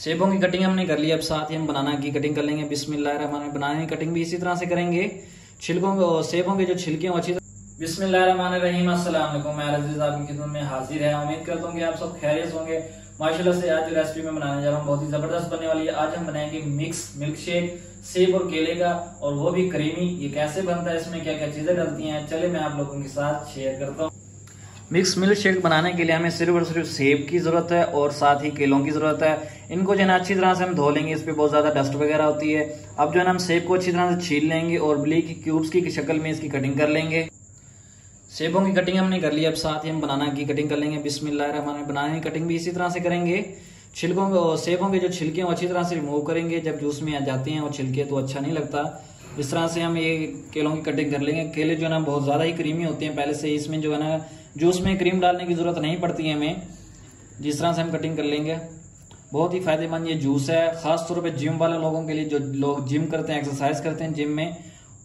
सेबों की कटिंग हमने कर ली, अब साथ ही हम बनाना की कटिंग कर लेंगे। बिस्मिल्लाहिर्रहमानिर्रहीम। बनाने की कटिंग भी इसी तरह से करेंगे। छिलकों को, सेबों के जो छिलके हैं अच्छी बिस्मिल्लाहिर्रहमानिर्रहीम। अस्सलाम वालेकुम, मैं अजीज आपकी खिदमत में हाजिर है। उम्मीद करता हूँ कि आप सब खैरियत होंगे। माशाल्लाह से आज जो रेसिपी में बनाने जा रहा हूँ बहुत ही जबरदस्त बनने वाली है। आज हम बनाएंगे मिक्स मिल्क शेक सेब और केले का, और वो भी क्रीमी। ये कैसे बनता है, इसमें क्या क्या चीजें डलती हैं, चले मैं आप लोगों के साथ शेयर करता हूँ। मिक्स मिल्क शेक बनाने के लिए हमें सिर्फ और सिर्फ सेब की जरूरत है और साथ ही केलों की जरूरत है। इनको जो है ना अच्छी तरह से हम धो लेंगे, इस पे बहुत ज्यादा डस्ट वगैरह होती है। अब जो है ना हम सेब को अच्छी तरह से छील लेंगे और ब्ली की क्यूब्स की शक्ल में इसकी कटिंग कर लेंगे। सेबों की कटिंग हमने कर ली, अब साथ ही हम बनाना की कटिंग कर लेंगे। बिस्मिल्लाहिर्रहमानिर्रहीम। बनाने की कटिंग भी इसी तरह से करेंगे। छिलकों को, सेबों के जो छिलके हैं वो अच्छी तरह से रिमूव करेंगे। जब जूस में आ जाते हैं वो छिलके तो अच्छा नहीं लगता। इस तरह से हम ये केलों की कटिंग कर लेंगे। केले जो है ना बहुत ज्यादा ही क्रीमी होते हैं पहले से, इसमें जो है ना जूस में क्रीम डालने की जरूरत नहीं पड़ती है हमें। जिस तरह से हम कटिंग कर लेंगे, बहुत ही फायदेमंद ये जूस है, खासतौर पर जिम वाले लोगों के लिए। जो लोग जिम करते हैं, एक्सरसाइज करते हैं जिम में,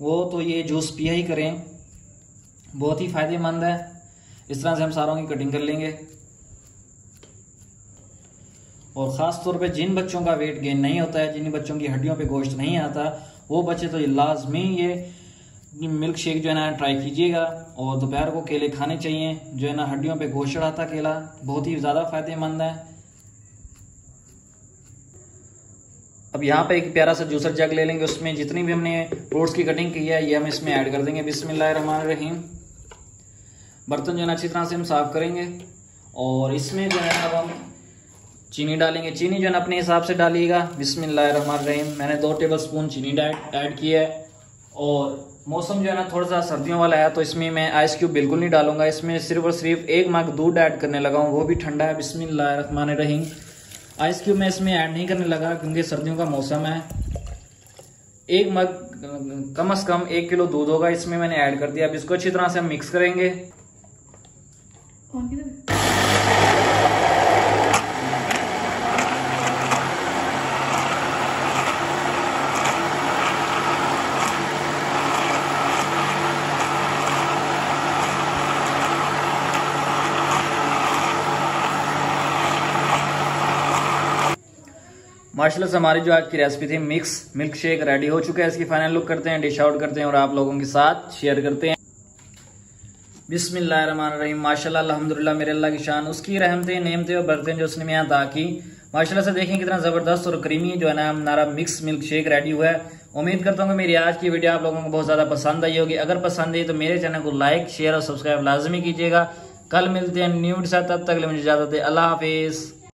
वो तो ये जूस पिया ही करें, बहुत ही फायदेमंद है। इस तरह से हम सारों की कटिंग कर लेंगे। और खास तौर पे जिन बच्चों का वेट गेन नहीं होता है, जिन बच्चों की हड्डियों पे गोश्त नहीं आता, वो बच्चे तो लाजमी ये मिल्क शेक जो है ना ट्राई कीजिएगा। और दोपहर को केले खाने चाहिए, जो है ना हड्डियों पे गोश्त चढ़ाता केला बहुत ही ज्यादा फायदेमंद है। अब यहाँ पे एक प्यारा सा जूसर जग ले लेंगे, उसमें जितनी भी हमने फ्रूट्स की कटिंग की है ये हम इसमें ऐड कर देंगे। बिस्मिल्लाहिर्रहमानिर्रहीम। बर्तन जो है ना अच्छी तरह से हम साफ करेंगे और इसमें जो है अब हम चीनी डालेंगे। चीनी जो है ना अपने हिसाब से डालिएगा। बिस्मिल्लाहिर्रहमानिर्रहीम। मैंने 2 टेबलस्पून चीनी ऐड किया है। और मौसम जो है ना थोड़ा सा सर्दियों वाला है, तो इसमें मैं आइस क्यूब बिल्कुल नहीं डालूंगा। इसमें सिर्फ और सिर्फ 1 मग दूध ऐड करने लगा हूँ, वो भी ठंडा है। बिस्मिल्लाहिर्रहमानिर्रहीम। आइस क्यूब मैं इसमें ऐड नहीं करने लगा क्योंकि सर्दियों का मौसम है। 1 मग कम से कम 1 किलो दूध होगा, इसमें मैंने ऐड कर दिया। अब इसको अच्छी तरह से हम मिक्स करेंगे। माशाल्लाह से हमारी जो आज की रेसिपी थी मिक्स मिल्क शेक रेडी हो चुका है। इसकी फाइनल लुक करते हैं, डिश आउट करते हैं और आप लोगों के साथ शेयर करते हैं। बिस्मिल्लाहिर्रहमानिर्रहीम। माशाल्लाह अल्हम्दुलिल्लाह, मेरे अल्लाह की शान, उसकी रहमतें नेमतें और बरकतें जो उसने में अता की। माशाल्लाह से देखें कितना जबरदस्त और क्रीमी जो है ना हमारा मिक्स मिल्क शेक रेडी हुआ है। उम्मीद करता हूँ कि मेरी आज की वीडियो आप लोगों को बहुत ज्यादा पसंद आई होगी। अगर पसंद आई तो मेरे चैनल को लाइक शेयर और सब्सक्राइब लाजमी कीजिएगा। कल मिलते हैं न्यू के साथ, तब तक के लिए मुझे इजाजत है। अल्लाह हाफिज।